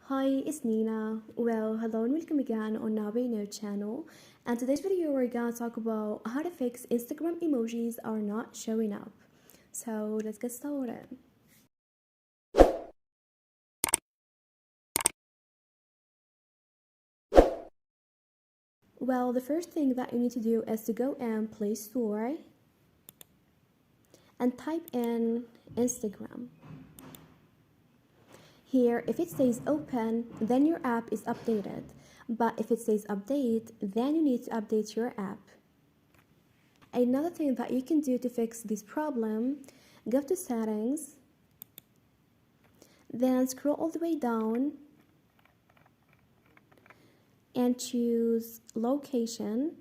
Hi, it's Nina. Well, hello and welcome again on nowiknow channel. And today's video we're gonna talk about how to fix Instagram emojis are not showing up. So let's get started. Well, the first thing that you need to do is to go in Play Store and type in Instagram. Here, if it says open, then your app is updated. But if it says update, then you need to update your app. Another thing that you can do to fix this problem, go to settings, then scroll all the way down and choose location.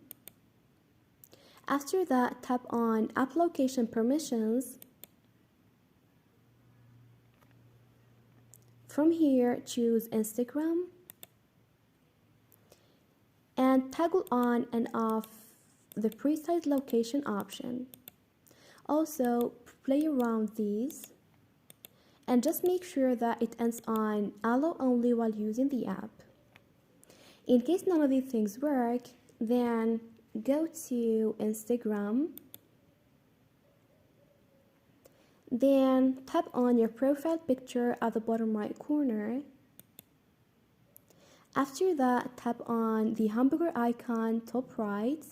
After that, tap on app location permissions. From here, choose Instagram and toggle on and off the precise location option. Also, play around these and just make sure that it ends on allow only while using the app. In case none of these things work, then go to Instagram, then tap on your profile picture at the bottom right corner. After that, tap on the hamburger icon top right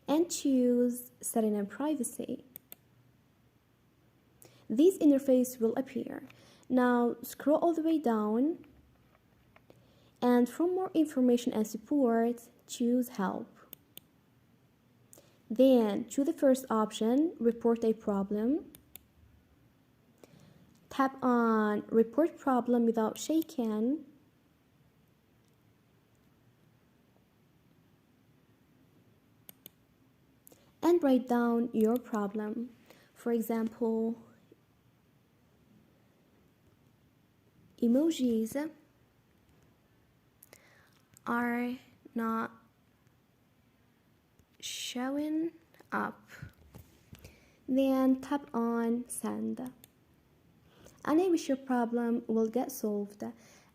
and choose setting and privacy. This interface will appear. Now scroll all the way down and from more information and support, choose help. Then choose the first option, report a problem. Tap on report problem without shaken. And write down your problem. For example, emojis are not showing up. Then tap on send. And I wish your problem will get solved.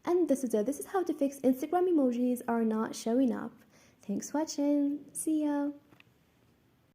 And this is it. This is how to fix Instagram emojis are not showing up. Thanks for watching. See ya.